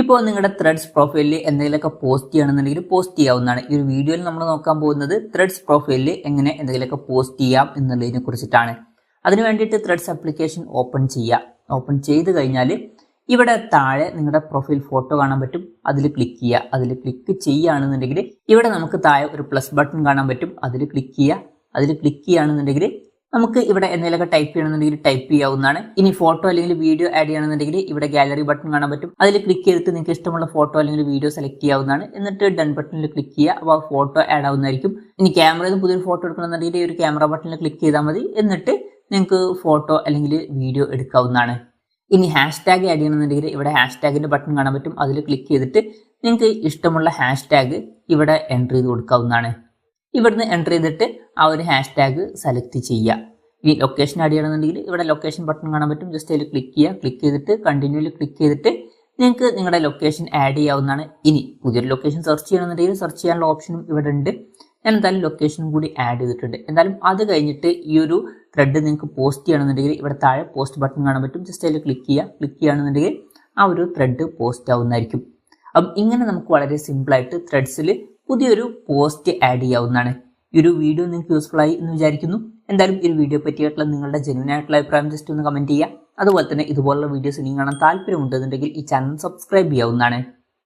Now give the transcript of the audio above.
ഇപ്പോൾ നിങ്ങളുടെ ത്രെഡ്സ് പ്രൊഫൈലിൽ എന്തെങ്കിലുമൊക്കെ പോസ്റ്റ് ചെയ്യണമെന്നുണ്ടെങ്കിൽ പോസ്റ്റ് ചെയ്യാവുന്നതാണ്. ഈ ഒരു വീഡിയോയിൽ നമ്മൾ നോക്കാൻ പോകുന്നത് ത്രെഡ്സ് പ്രൊഫൈലിൽ എങ്ങനെ എന്തെങ്കിലുമൊക്കെ പോസ്റ്റ് ചെയ്യാം എന്നുള്ളതിനെ കുറിച്ചിട്ടാണ്. അതിന് വേണ്ടിയിട്ട് ത്രെഡ്സ് ആപ്ലിക്കേഷൻ ഓപ്പൺ ചെയ്യുക. ഓപ്പൺ ചെയ്ത് കഴിഞ്ഞാൽ ഇവിടെ താഴെ നിങ്ങളുടെ പ്രൊഫൈൽ ഫോട്ടോ കാണാൻ പറ്റും. അതിൽ ക്ലിക്ക് ചെയ്യുക. അതിൽ ക്ലിക്ക് ചെയ്യുകയാണെന്നുണ്ടെങ്കിൽ ഇവിടെ നമുക്ക് താഴെ ഒരു പ്ലസ് ബട്ടൺ കാണാൻ പറ്റും. അതിൽ ക്ലിക്ക് ചെയ്യുക. അതിൽ ക്ലിക്ക് ചെയ്യുകയാണെന്നുണ്ടെങ്കിൽ നമുക്ക് ഇവിടെ എന്തെങ്കിലുമൊക്കെ ടൈപ്പ് ചെയ്യണമെന്നുണ്ടെങ്കിൽ ടൈപ്പ് ചെയ്യാവുന്നതാണ്. ഇനി ഫോട്ടോ അല്ലെങ്കിൽ വീഡിയോ ആഡ് ചെയ്യണമെന്നുണ്ടെങ്കിൽ ഇവിടെ ഗാലറി ബട്ടൺ കാണാൻ പറ്റും. അതിൽ ക്ലിക്ക് ചെയ്തിട്ട് നിങ്ങൾക്ക് ഇഷ്ടമുള്ള ഫോട്ടോ അല്ലെങ്കിൽ വീഡിയോ സെലക്ട് ചെയ്യാവുന്നതാണ്. എന്നിട്ട് ഡൺ ബട്ടണിൽ ക്ലിക്ക് ചെയ്യുക. അപ്പോൾ ഫോട്ടോ ആഡ് ആവുന്നതായിരിക്കും. ഇനി ക്യാമറയിൽ നിന്ന് പുതിയൊരു ഫോട്ടോ എടുക്കണമെന്നുണ്ടെങ്കിൽ ഈ ഒരു ക്യാമറ ബട്ടണിൽ ക്ലിക്ക് ചെയ്താൽ മതി. എന്നിട്ട് നിങ്ങൾക്ക് ഫോട്ടോ അല്ലെങ്കിൽ വീഡിയോ എടുക്കാവുന്നതാണ്. ഇനി ഹാഷ്ടാഗ് ആഡ് ചെയ്യണമെന്നുണ്ടെങ്കിൽ ഇവിടെ ഹാഷ്ടാഗിൻ്റെ ബട്ടൺ കാണാൻ പറ്റും. അതിൽ ക്ലിക്ക് ചെയ്തിട്ട് നിങ്ങൾക്ക് ഇഷ്ടമുള്ള ഹാഷ്ടാഗ് ഇവിടെ എൻ്റർ ചെയ്ത് കൊടുക്കാവുന്നതാണ്. ഇവിടുന്ന് എൻ്റർ ചെയ്തിട്ട് ആ ഒരു ഹാഷ്ടാഗ് സെലക്ട് ചെയ്യുക. ഇനി ലൊക്കേഷൻ ആഡ് ചെയ്യണമെന്നുണ്ടെങ്കിൽ ഇവിടെ ലൊക്കേഷൻ ബട്ടൺ കാണാൻ പറ്റും. ജസ്റ്റ് അതിൽ ക്ലിക്ക് ചെയ്യുക. ക്ലിക്ക് ചെയ്തിട്ട് കണ്ടിന്യൂയിൽ ക്ലിക്ക് ചെയ്തിട്ട് നിങ്ങൾക്ക് നിങ്ങളുടെ ലൊക്കേഷൻ ആഡ് ചെയ്യാവുന്നതാണ്. ഇനി പുതിയൊരു ലൊക്കേഷൻ സെർച്ച് ചെയ്യണമെന്നുണ്ടെങ്കിൽ സെർച്ച് ചെയ്യാനുള്ള ഓപ്ഷനും ഇവിടെ ഉണ്ട്. ഞാൻ എന്തായാലും ലൊക്കേഷനും കൂടി ആഡ് ചെയ്തിട്ടുണ്ട്. എന്തായാലും അത് കഴിഞ്ഞിട്ട് ഈ ഒരു ത്രെഡ് നിങ്ങൾക്ക് പോസ്റ്റ് ചെയ്യണമെന്നുണ്ടെങ്കിൽ ഇവിടെ താഴെ പോസ്റ്റ് ബട്ടൺ കാണാൻ പറ്റും. ജസ്റ്റ് അതിൽ ക്ലിക്ക് ചെയ്യുക. ക്ലിക്ക് ചെയ്യുകയാണെന്നുണ്ടെങ്കിൽ ആ ഒരു ത്രെഡ് പോസ്റ്റ് ആവുന്നതായിരിക്കും. അപ്പം ഇങ്ങനെ നമുക്ക് വളരെ സിമ്പിളായിട്ട് ത്രെഡ്സിൽ പുതിയൊരു പോസ്റ്റ് ആഡ് ചെയ്യാവുന്നതാണ്. ഈ ഒരു വീഡിയോ നിങ്ങൾക്ക് യൂസ്ഫുൾ ആയി എന്ന് വിചാരിക്കുന്നു. എന്തായാലും ഈ ഒരു വീഡിയോ പറ്റിയിട്ടുള്ള നിങ്ങളുടെ ജെന്യൂൻ ആയിട്ടുള്ള അഭിപ്രായം ജസ്റ്റ് ഒന്ന് കമൻറ്റ് ചെയ്യുക. അതുപോലെ തന്നെ ഇതുപോലുള്ള വീഡിയോസ് ഇനിയും കാണാൻ താല്പര്യമുണ്ടെന്നുണ്ടെങ്കിൽ ഈ ചാനൽ സബ്സ്ക്രൈബ് ചെയ്യാവുന്നതാണ്.